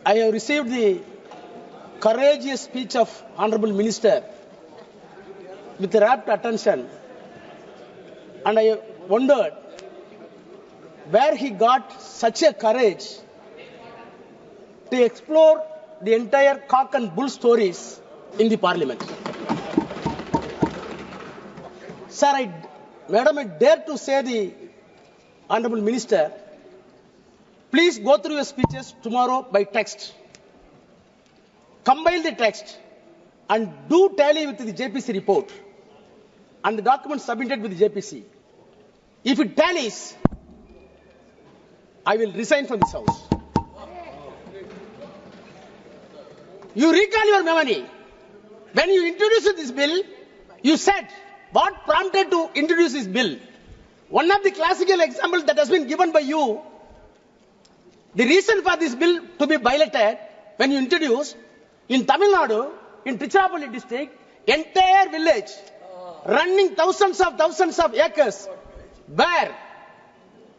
I have received the courageous speech of Honorable Minister with rapt attention, and I wondered where he got such a courage to explore the entire cock and bull stories in the Parliament. Sir, Madam, I dare to say the Honorable Minister, please go through your speeches tomorrow by text. Compile the text and do tally with the JPC report and the documents submitted with the JPC. If it tallies, I will resign from this house. You recall your memory. When you introduced this bill, you said what prompted to introduce this bill. One of the classical examples that has been given by you, the reason for this bill to be piloted, when you introduced, in Tamil Nadu, in Tiruchirappalli district, entire village, running thousands of acres, were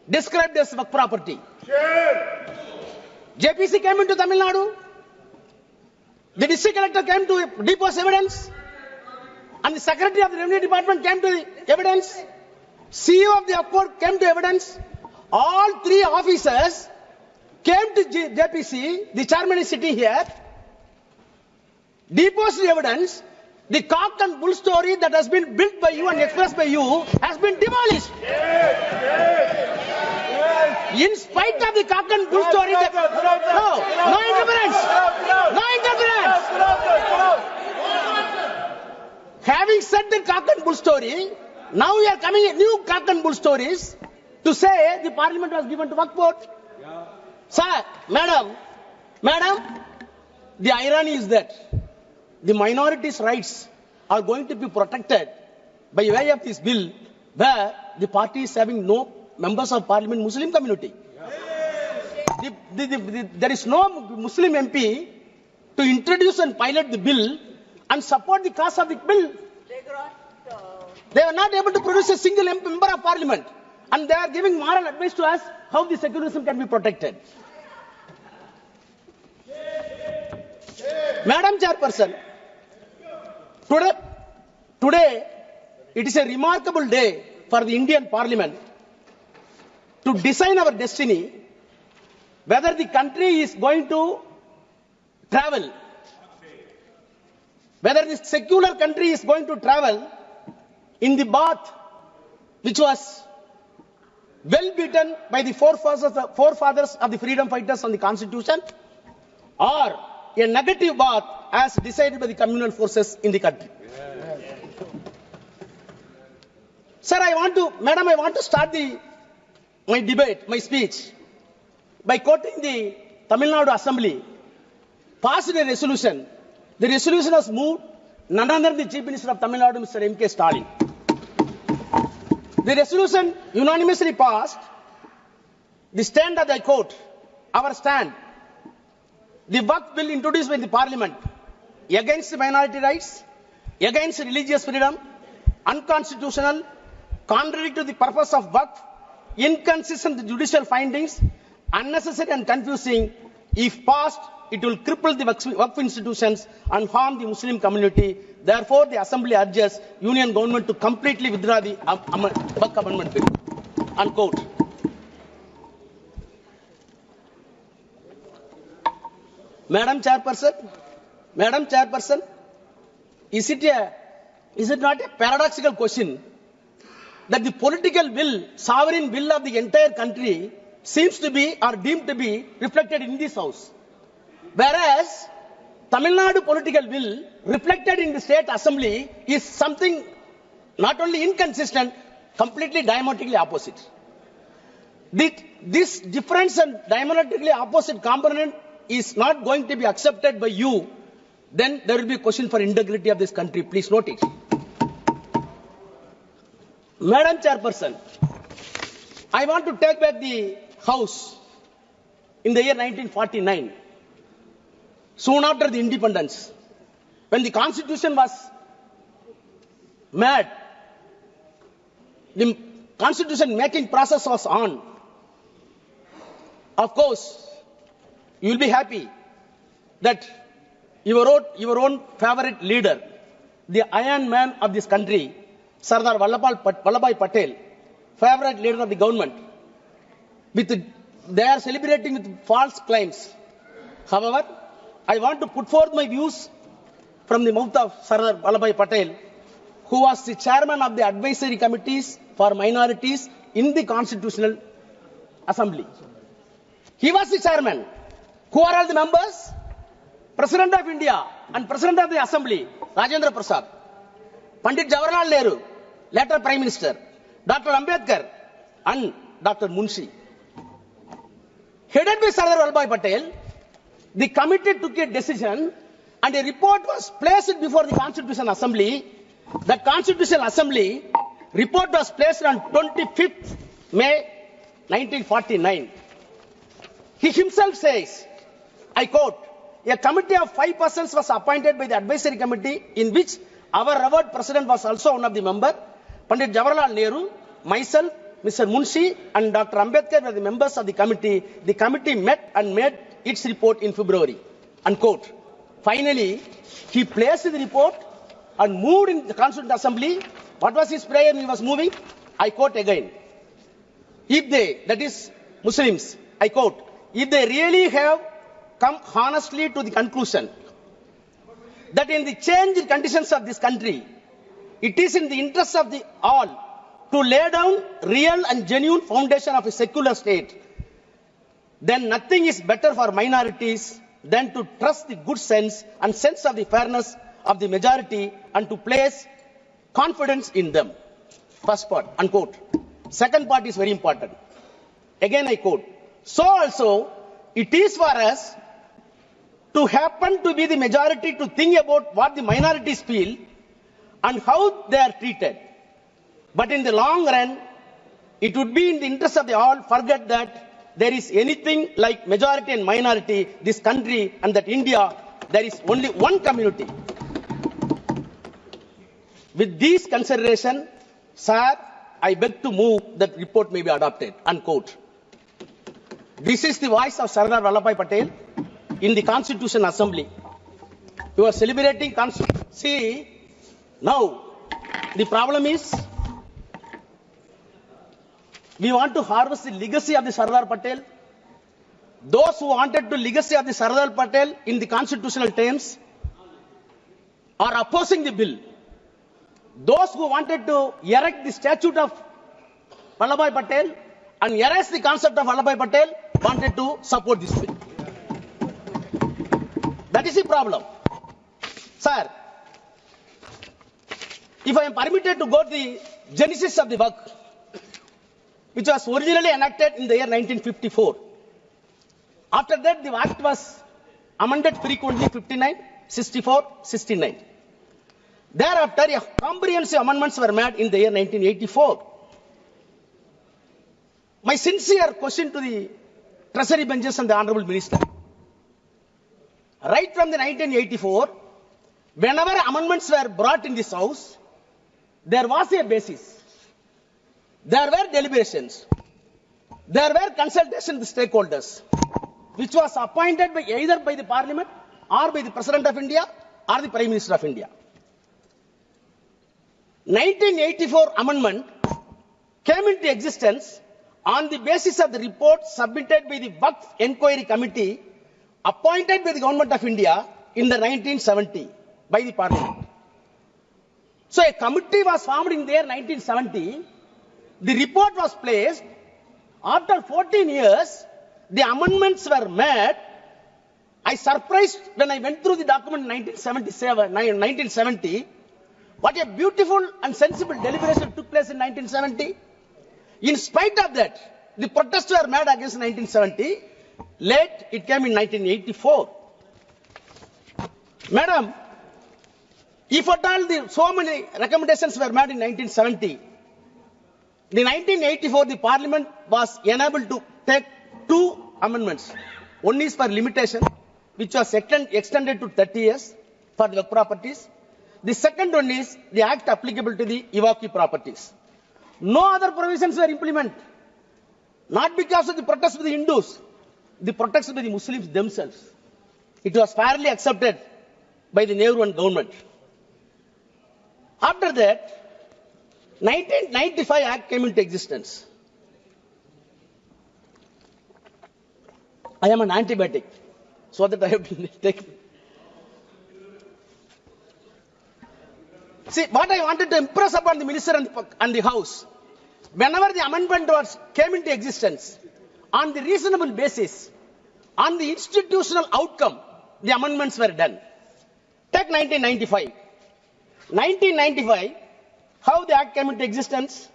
described as work property. JPC came into Tamil Nadu. The district collector came to depose evidence. And the secretary of the revenue department came to the evidence. CEO of the upward came to evidence. All three officers came to JPC. The chairman is sitting here. Deposed the evidence. The cock and bull story that has been built by you and expressed by you has been demolished. In spite of the cock and bull story, no interference. No interference. Having said the cock and bull story, now we are coming at new cock and bull stories to say the Parliament was given to work board. Sir, Madam, the irony is that the minorities' rights are going to be protected by way of this bill, where the party is having no members of Parliament Muslim community. There is no Muslim MP to introduce and pilot the bill and support the cause of the bill. They are not able to produce a single member of Parliament, and they are giving moral advice to us how the secularism can be protected. Madam Chairperson, today it is a remarkable day for the Indian Parliament to design our destiny, whether the country is going to travel, whether the secular country is going to travel in the path which was well beaten by the forefathers of the freedom fighters on the Constitution, or a negative path as decided by the communal forces in the country. Sir, I want to start my debate, my speech, by quoting the Tamil Nadu Assembly passed a resolution. The resolution was moved none other than the Chief Minister of Tamil Nadu, Mr. M.K. Stalin. The resolution unanimously passed. The stand that I quote, our stand, the work bill introduced by the Parliament against minority rights, against religious freedom, unconstitutional, contrary to the purpose of work, inconsistent with judicial findings, unnecessary and confusing. If passed, it will cripple the Waqf institutions and harm the Muslim community. Therefore, the Assembly urges Union Government to completely withdraw the Waqf Amendment Bill. Unquote. Madam Chairperson, is it not a paradoxical question that the political will, sovereign will of the entire country seems to be or deemed to be reflected in this house, whereas Tamil Nadu political will reflected in the state assembly is something not only inconsistent, completely diametrically opposite. This difference and diametrically opposite component is not going to be accepted by you, then there will be a question for integrity of this country. Please note it. Madam Chairperson, I want to take back the House in the year 1949, soon after the independence, when the Constitution was made, the Constitution making process was on. Of course, you will be happy that your own favorite leader, the Iron Man of this country, Sardar Vallabhbhai Patel, favorite leader of the government, they are celebrating with false claims. However, I want to put forth my views from the mouth of Sardar Vallabhbhai Patel, who was the chairman of the advisory committees for minorities in the Constitutional Assembly. He was the chairman. Who are all the members? President of India and President of the Assembly, Rajendra Prasad, Pandit Jawaharlal Nehru, later Prime Minister, Dr. Ambedkar, and Dr. Munshi. Headed by Sardar Vallabhbhai Patel, the committee took a decision and a report was placed before the Constitutional Assembly. The Constitutional Assembly report was placed on 25th May 1949. He himself says, I quote, a committee of 5 persons was appointed by the advisory committee in which our revered president was also one of the members. Pandit Jawaharlal Nehru, myself, Mr. Munshi and Dr. Ambedkar were the members of the committee. The committee met and made its report in February. Unquote. Finally, he placed the report and moved in the Constituent Assembly. What was his prayer when he was moving? I quote again. If they, that is Muslims, I quote, if they really have come honestly to the conclusion that in the changed conditions of this country, it is in the interest of the all to lay down real and genuine foundation of a secular state, then nothing is better for minorities than to trust the good sense and sense of the fairness of the majority and to place confidence in them. First part, unquote. Second part is very important. Again I quote. So also, it is for us to happen to be the majority to think about what the minorities feel and how they are treated. But in the long run, it would be in the interest of the all forget that there is anything like majority and minority, this country and that India, there is only one community. With these considerations, sir, I beg to move that report may be adopted, unquote. This is the voice of Sardar Vallabhbhai Patel in the Constitutional Assembly. You are celebrating See, now the problem is we want to harvest the legacy of the Sardar Patel. Those who wanted the legacy of the Sardar Patel in the constitutional terms are opposing the bill. Those who wanted to erect the statue of Vallabhbhai Patel and erase the concept of Vallabhbhai Patel wanted to support this bill. That is the problem. Sir, if I am permitted to go to the genesis of the work, which was originally enacted in the year 1954. After that, the act was amended frequently 59, 64, 69. Thereafter, comprehensive amendments were made in the year 1984. My sincere question to the Treasury benches and the Honorable Minister. Right from the 1984, whenever amendments were brought in this House, there was a basis. There were deliberations. There were consultations with stakeholders, which was appointed by either by the Parliament or by the President of India or the Prime Minister of India. 1984 amendment came into existence on the basis of the report submitted by the Waqf Enquiry Committee appointed by the Government of India in the 1970 by the Parliament. So a committee was formed in the year 1970. The report was placed. After 14 years, the amendments were made. I surprised when I went through the document in 1970. What a beautiful and sensible deliberation took place in 1970. In spite of that, the protests were made against 1970. Late, it came in 1984. Madam, if at all so many recommendations were made in 1970, in 1984, the Parliament was enabled to take 2 amendments. One is for limitation, which was extended to 30 years for the work properties. The second one is the act applicable to the evacuee properties. No other provisions were implemented. Not because of the protests of the Hindus, the protests by the Muslims themselves. It was fairly accepted by the Nehru and government. After that, 1995 Act came into existence. I am an antibiotic, so that I have to take. See, what I wanted to impress upon the minister and the house, whenever the amendment came into existence, on the reasonable basis, on the institutional outcome, the amendments were done. Take 1995. 1995, how the act came into existence?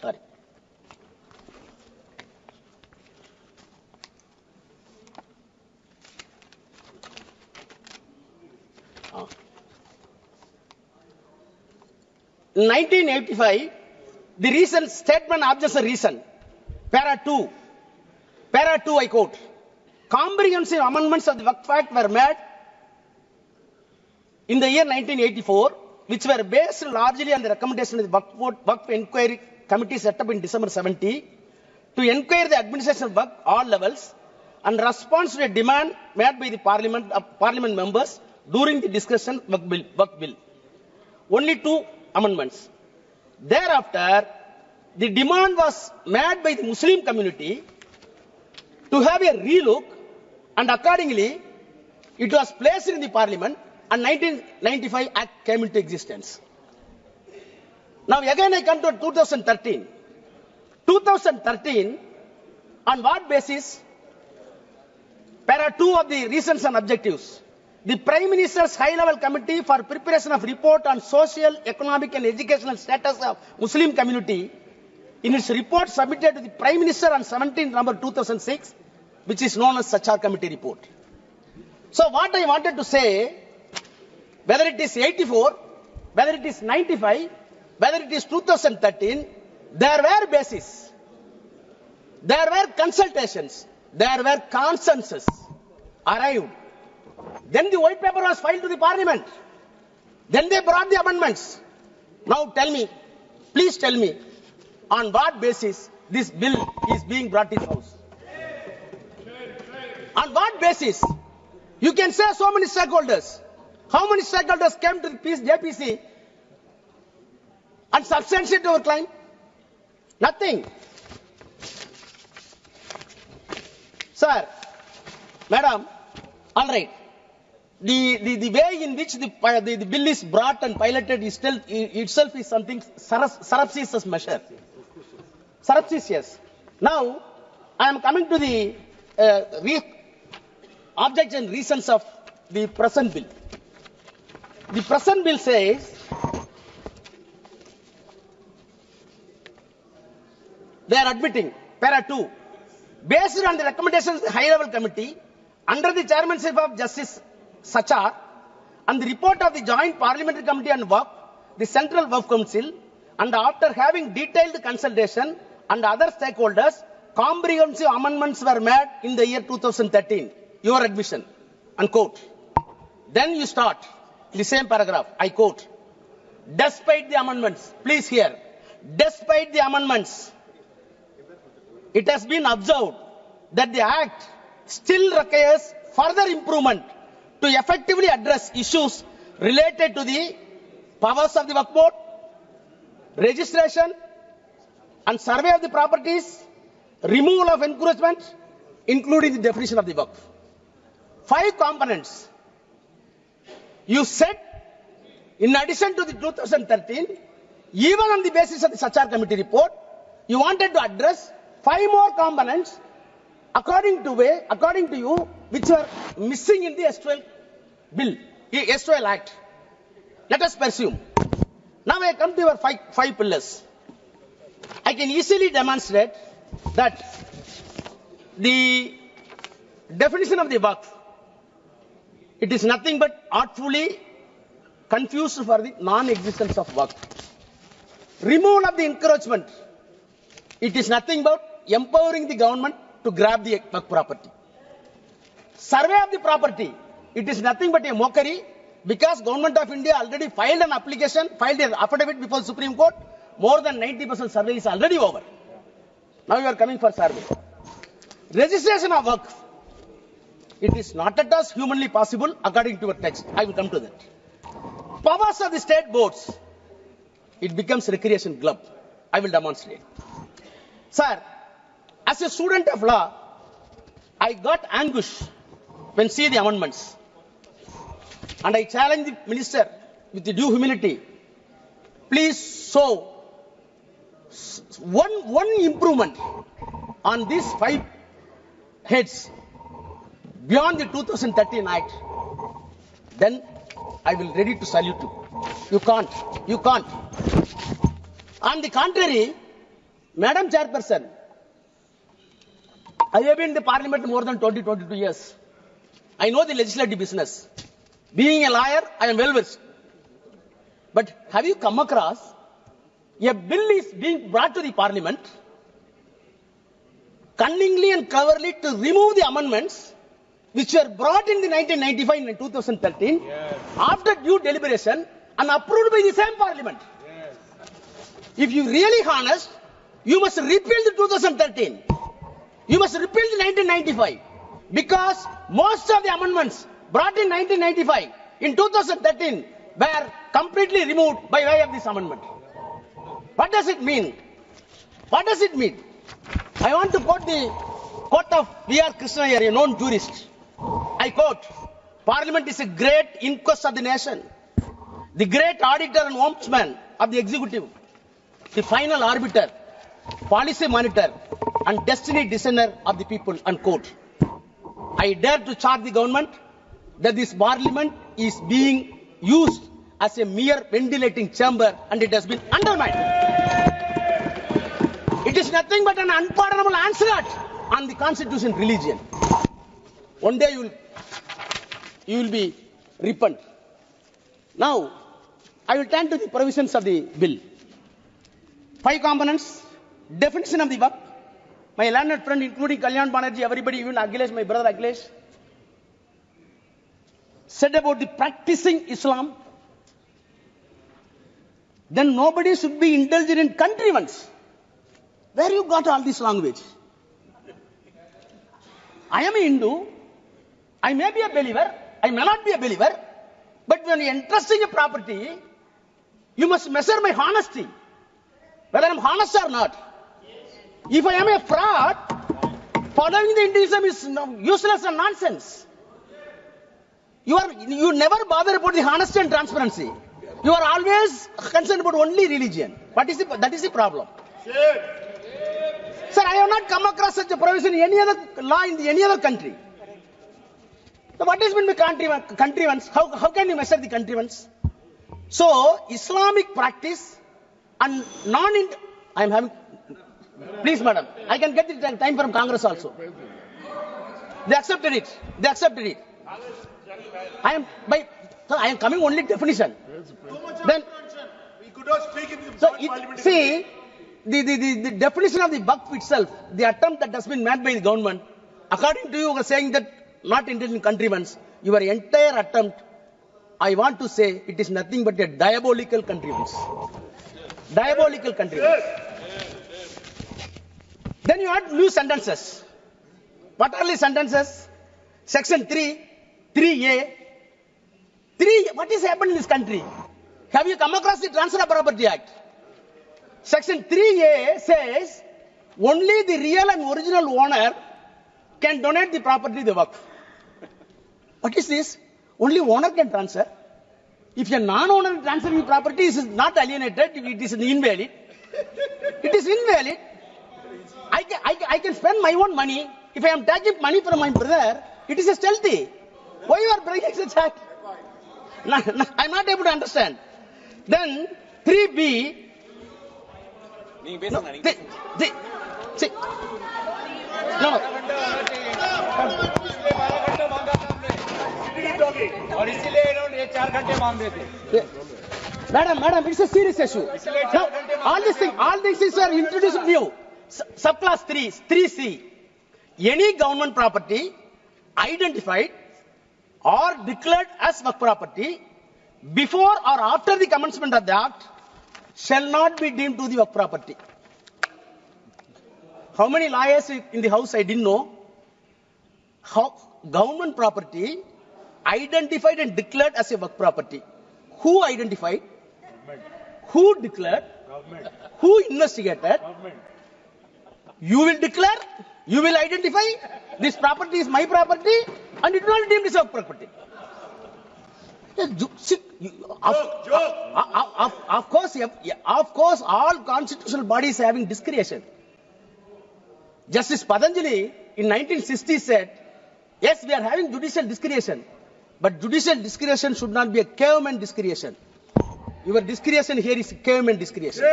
Sorry. In 1985, the reason, statement objection reason, para 2, I quote, comprehensive amendments of the Waqf Act were made in the year 1984, which were based largely on the recommendation of the Waqf Inquiry Committee set up in December 70 to inquire the administration of Waqf all levels and response to a demand made by the Parliament members during the discussion of Waqf bill. Only 2 amendments. Thereafter, the demand was made by the Muslim community to have a relook, and accordingly, it was placed in the Parliament, and 1995 Act came into existence. Now again I come to 2013. 2013, on what basis? Para 2 of the reasons and objectives. The Prime Minister's High-Level Committee for Preparation of Report on Social, Economic and Educational Status of Muslim Community, in its report submitted to the Prime Minister on 17 November 2006, which is known as Sachar Committee Report. So what I wanted to say, whether it is 84, whether it is 95, whether it is 2013, there were bases, there were consultations, there were consensus arrived. Then the white paper was filed to the Parliament. Then they brought the amendments. Now tell me, please tell me, on what basis this bill is being brought in house? On what basis? You can say so many stakeholders. How many stakeholders came to the JPC and substantiated our claim? Nothing. Sir, madam, all right. The way in which the bill is brought and piloted is still itself is something surreptitious measure. Surreptitious. Now, I am coming to the objects and reasons of the present bill. The present bill says they are admitting, para 2, based on the recommendations of the High-Level Committee, under the chairmanship of Justice Sachar, and the report of the Joint Parliamentary Committee on Waqf, the Central Waqf Council, and after having detailed consultation and other stakeholders, comprehensive amendments were made in the year 2013. Your admission, unquote. Then you start the same paragraph, I quote, despite the amendments, please hear, despite the amendments, it has been observed that the Act still requires further improvement to effectively address issues related to the powers of the Waqf Board, registration and survey of the properties, removal of encroachment, including the definition of the Waqf. 5 components. You said, in addition to the 2013, even on the basis of the Sachar Committee report, you wanted to address 5 more components according to you, which are missing in the S12 bill, the S12 Act. Let us pursue. Now I come to your 5 pillars. I can easily demonstrate that the definition of the Waqf, it is nothing but artfully confused for the non-existence of Waqf. Removal of the encroachment, it is nothing but empowering the government to grab the Waqf property. Survey of the property, it is nothing but a mockery, because Government of India already filed an application, filed an affidavit before Supreme Court. More than 90% survey is already over. Now you are coming for survey. Registration of work. It is not at all humanly possible according to a text. I will come to that. Powers of the state boards. It becomes recreation club. I will demonstrate. Sir, as a student of law, I got anguish when see the amendments. And I challenge the minister with the due humility. Please show one improvement on these 5 heads beyond the 2013 Act. Then I will ready to salute you. You can't. You can't. On the contrary, Madam Chairperson, I have been in the Parliament more than 22 years. I know the legislative business. Being a lawyer, I am well versed. But have you come across a bill is being brought to the Parliament cunningly and cleverly to remove the amendments which were brought in the 1995 and 2013 after due deliberation and approved by the same Parliament? If you really honest, you must repeal the 2013. You must repeal the 1995 because most of the amendments brought in 1995 in 2013 were completely removed by way of this amendment. What does it mean? What does it mean? I want to quote the quote of V.R. Krishna, a known jurist. I quote, Parliament is a great inquest of the nation, the great auditor and ombudsman of the executive, the final arbiter, policy monitor, and destiny designer of the people, unquote. I dare to charge the government that this Parliament is being used as a mere ventilating chamber and it has been undermined. It is nothing but an unpardonable onslaught on the constitution religion. One day you will be repent. Now, I will turn to the provisions of the bill. 5 components, definition of the work. My learned friend, including Kalyan Banerjee, everybody, even Akhilesh, my brother Akhilesh, said about the practicing Islam. Then nobody should be indulged in contrivance. Where you got all this language? I am a Hindu. I may be a believer. I may not be a believer. But when you are entrusting a property, you must measure my honesty. Whether I am honest or not. If I am a fraud, following the Hinduism is useless and nonsense. You never bother about the honesty and transparency. You are always concerned about only religion. That is the problem. Sir, I have not come across such a provision in any other law in any other country. So what is meant by contrivance? How can you measure the contrivance? So, Islamic practice and I am having, please madam, I can get the time from Congress also. They accepted it. I am coming only definition. Then, we could not speak in the so Parliament. see, the definition of the Waqf itself, the attempt that has been made by the government, according to you were saying that not intelligent contrivance, your entire attempt, I want to say, it is nothing but a diabolical contrivance. Diabolical contrivance. Then you add new sentences. What are the sentences? Section 3, 3A. What is happening in this country? Have you come across the Transfer of Property Act? Section 3A says only the real and original owner can donate the property to the Waqf. What is this? Only owner can transfer. If a non-owner transferring the property is not alienated, it is invalid. It is invalid. I can spend my own money. If I am taking money from my brother, it is a stealthy. Why you are breaking such act? I am not able to understand. Then 3B. और इसीलिए इन्होंने 4 घंटे मांग रहे थे. Madam, it's a serious issue. Now, all these things are introduced new. Subclass 3C. Any government property identified or declared as Waqf property before or after the commencement of the act shall not be deemed to the Waqf property. How many lawyers in the house I didn't know. how government property identified and declared as a work property. Who identified? Government. Who declared? Government. Who investigated? Government. You will declare, you will identify, this property is my property and it will not deemed as a work property. Of course, all constitutional bodies having discretion. Justice Patanjali in 1960 said, yes, we are having judicial discretion, but judicial discretion should not be a caveman discretion. Your discretion here is caveman discretion.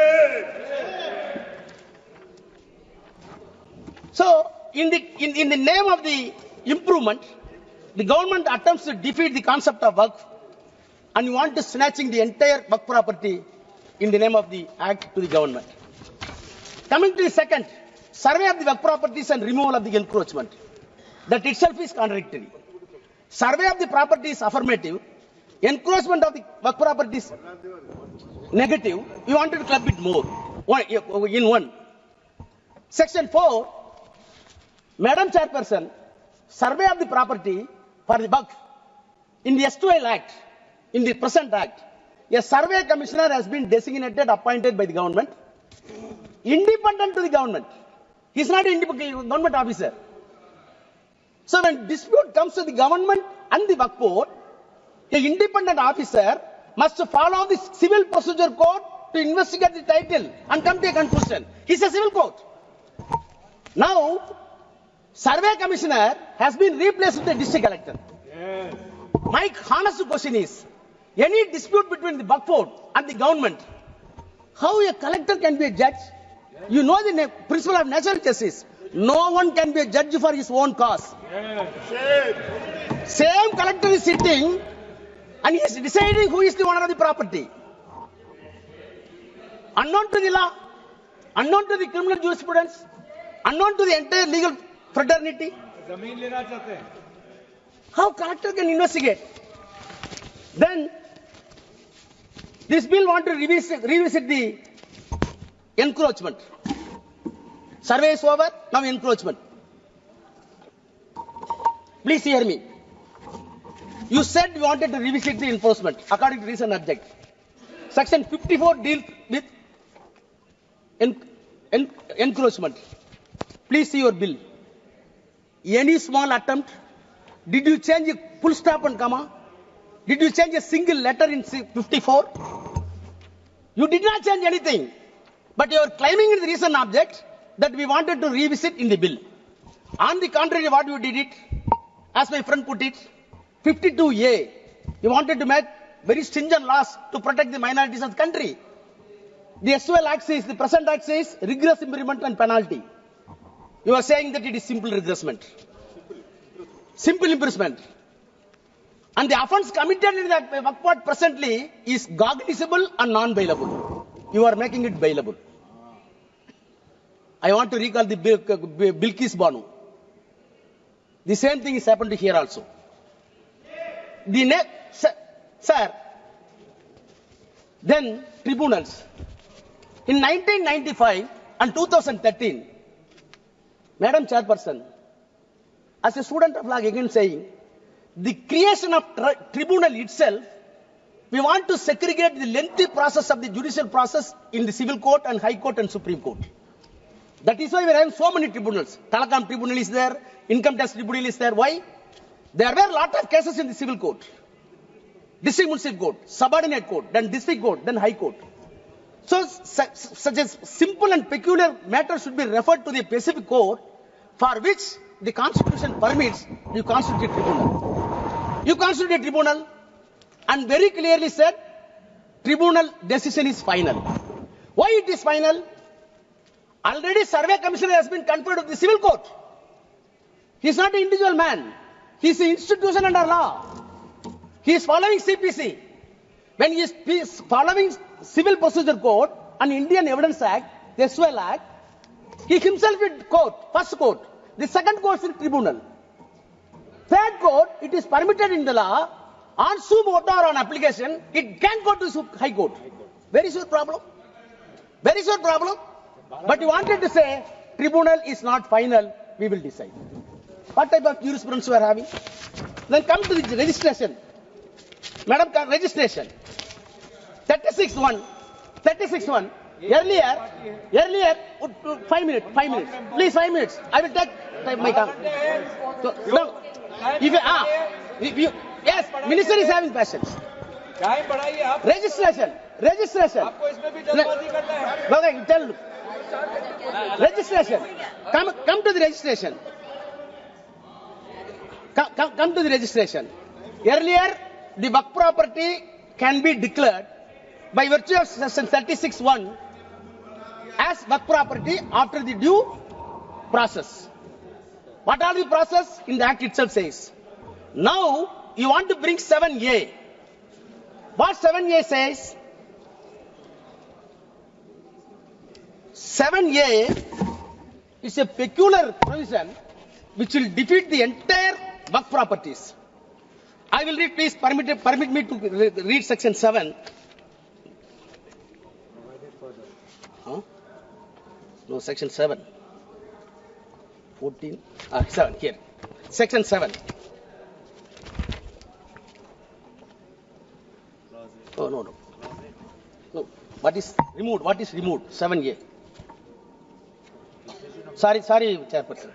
So, in the name of the improvement, the government attempts to defeat the concept of work, and you want to snatching the entire work property in the name of the act to the government. Coming to the second, survey of the work properties and removal of the encroachment. That itself is contradictory. Survey of the property is affirmative. Encroachment of the work property is negative. You wanted to club it more in one. Section 4, Madam Chairperson, survey of the property for the work. In the S2L Act, in the present Act, a survey commissioner has been designated, appointed by the government, independent to the government. He is not an independent government officer. So when dispute comes to the government and the work board, the independent officer must follow the civil procedure code to investigate the title and come to a conclusion. He is a civil court. Now, survey commissioner has been replaced with the district collector. Yes. My honest question is, any dispute between the work board and the government, how a collector can be a judge? You know the principle of natural justice. No one can be a judge for his own cause. Yes. Same collector is sitting and he is deciding who is the owner of the property. Unknown to the law, unknown to the criminal jurisprudence, unknown to the entire legal fraternity. जमीन लेना चाहते हैं. How collector can investigate? Then this bill want to revisit the encroachment. Survey is over, now encroachment. Please hear me. You said you wanted to revisit the enforcement according to recent object. Section 54 deals with encroachment. Please see your bill. Any small attempt? Did you change a full stop and comma? Did you change a single letter in 54? You did not change anything. But you are claiming in the recent object that we wanted to revisit in the bill. On the contrary, what you did it, as my friend put it, 52A, you wanted to make very stringent laws to protect the minorities of the country. The S2L Act says, the present Act says, rigorous imprisonment and penalty. You are saying that it is simple regressment. Simple imprisonment. And the offence committed in that work part presently is cognizable and non-bailable. You are making it bailable. I want to recall the Bilkis Banu. The same thing is happened here also. The next, sir, then tribunals. In 1995 and 2013, Madam Chairperson, as a student of law, again saying, the creation of tribunal itself, we want to segregate the lengthy process of the judicial process in the civil court and high court and supreme court. That is why we are having so many tribunals. Telecom tribunal is there, income tax tribunal is there. Why? There were a lot of cases in the civil court, district municipal court, subordinate court, then district court, then high court. So such a simple and peculiar matter should be referred to the specific court for which the constitution permits you constitute a tribunal. You constitute a tribunal and very clearly said tribunal decision is final. Why it is final? Already survey commissioner has been conferred with the civil court. He is not an individual man. He is an institution under law. He is following CPC. When he is following Civil Procedure Code and Indian Evidence Act, the S2L Act, he himself is court, first court. The second court is tribunal. Third court, it is permitted in the law, on sub motu or on application, it can go to high court. Where is your problem? Where is your problem? But you wanted to say, tribunal is not final, we will decide. What type of jurisprudence we are having? Then come to the registration. Madam, registration. 36(1). 36(1). Earlier, 5 minutes. Please, 5 minutes. I will take my time. So, no. Yes, minister is having patience. Time बढ़ाइए आप. Registration. आपको इसमें भी जल्दबाजी करना है. Okay, tell. Registration. Come to the registration. Come to the registration. Earlier, the work property can be declared by virtue of section 36(1) as work property after the due process. What are the process? In the act itself says. Now, you want to bring 7A. What 7A says? 7A is a peculiar provision which will defeat the entire work properties. I will read, please permit me to read section 7. Huh? No, section 7. 14. 7 here. Section 7. Oh, no. No. What is removed? 7A. Sorry, Chairperson.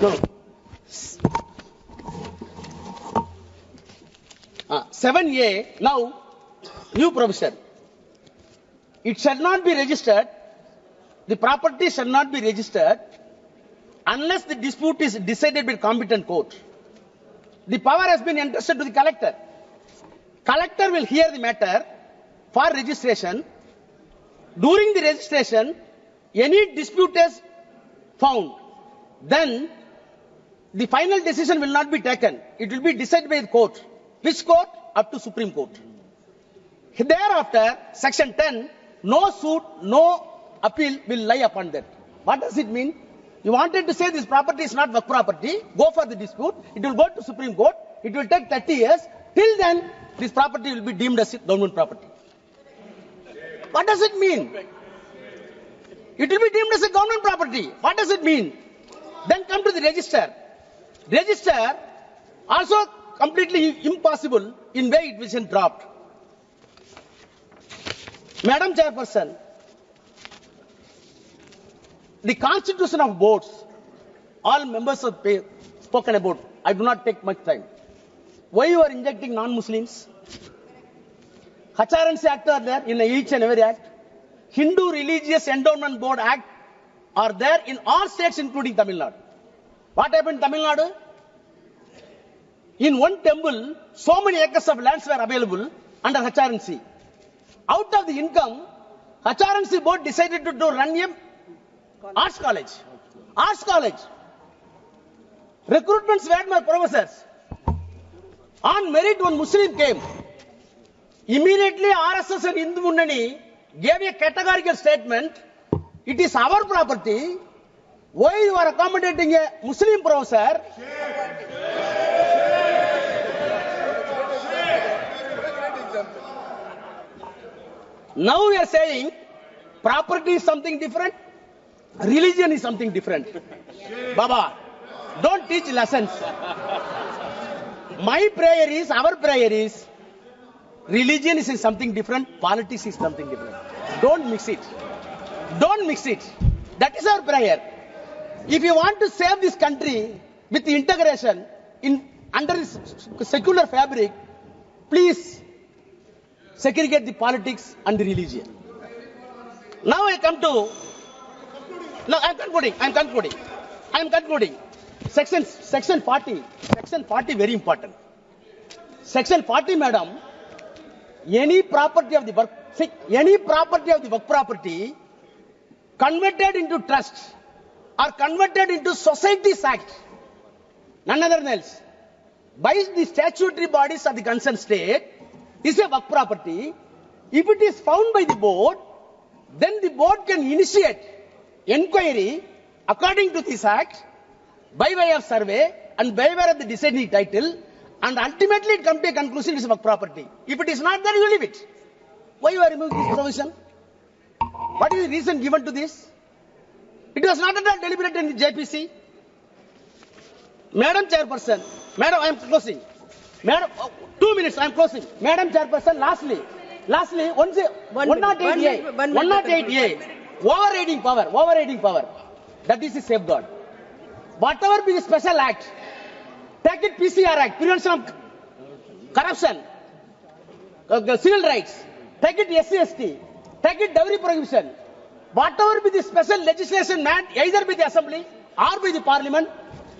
No. 7A, now, new provision. It shall not be registered, the property shall not be registered unless the dispute is decided by competent court. The power has been entrusted to the collector. Collector will hear the matter for registration. During the registration, any dispute is found, then the final decision will not be taken. It will be decided by the court. Which court? Up to Supreme Court. Thereafter, section 10, no suit, no appeal will lie upon that. What does it mean? You wanted to say this property is not work property, go for the dispute, it will go to Supreme Court, it will take 30 years, till then this property will be deemed as government property. What does it mean? It will be deemed as a government property. What does it mean? Then come to the register. Register also completely impossible in way it was dropped. Madam Chairperson, the constitution of boards, all members have spoken about. I do not take much time. Why you are injecting non-Muslims? HRNC Act are there in each and every act. Hindu Religious Endowment Board Act are there in all states including Tamil Nadu. What happened in Tamil Nadu? In one temple, so many acres of lands were available under HRNC. Out of the income, HRNC board decided to run a arts college. Arts college. Recruitments were my professors. On merit, one Muslim came. Immediately, RSS and Hindu Munnani gave a categorical statement. It is our property. Why you are accommodating a Muslim professor? Now we are saying property is something different, religion is something different. Baba, don't teach lessons. My prayer is, our prayer is, religion is something different, politics is something different. Don't mix it. Don't mix it. That is our prayer. If you want to save this country with the integration under this secular fabric, please segregate the politics and the religion. Now I come to. No, I am concluding. Section 40. Section 40 very important. Section 40, madam. Any property of the work property converted into trust or converted into society's act, none other than else, by the statutory bodies of the concerned state, is a work property. If it is found by the board, then the board can initiate inquiry according to this act by way of survey and by way of the deciding title And ultimately it comes to a conclusion it is work property. If it is not there, you leave it. Why you are removing this provision? What is the reason given to this? It was not at all deliberated in the JPC. Madam Chairperson, Madam, I am closing. Madam, 2 minutes, I am closing. Madam Chairperson, lastly, 108A, overriding power, that is the safeguard. Whatever be the special act, take it PCR Act, Prevention of Corruption, the civil rights, take it SC/ST, take it dowry prohibition. Whatever be the special legislation made either by the Assembly or by the Parliament,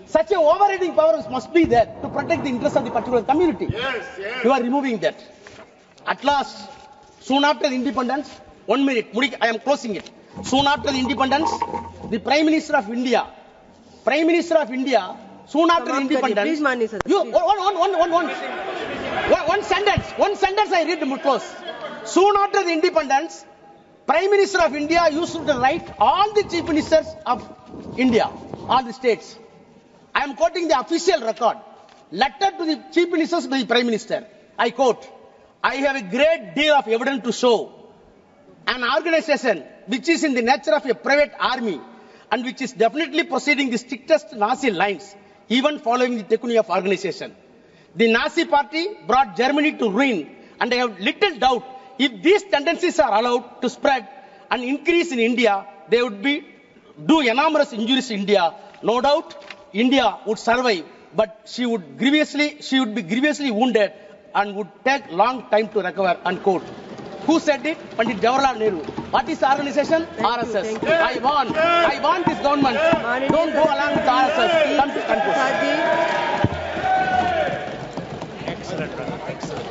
such a overriding power must be there to protect the interests of the particular community. Yes. You are removing that. At last, soon after independence, 1 minute, I am closing it. Soon after the independence, the Prime Minister of India, soon after the independence, please, Mani sir, you, one sentence I read to close. Soon after the independence, Prime Minister of India used to write all the chief ministers of India, all the states. I am quoting the official record. Letter to the chief ministers by the Prime Minister. I quote, I have a great deal of evidence to show an organization which is in the nature of a private army and which is definitely proceeding the strictest Nazi lines, even following the technique of organization. The Nazi party brought Germany to ruin, and I have little doubt if these tendencies are allowed to spread and increase in India, they would do enormous injuries to India. No doubt, India would survive, but she would be grievously wounded and would take long time to recover, unquote. Who said it? Pandit Jawaharlal Nehru. What is the organization? RSS. Thank you. I want this government. Don't go along with RSS. Come to conclusion. Sir ji. Excellent.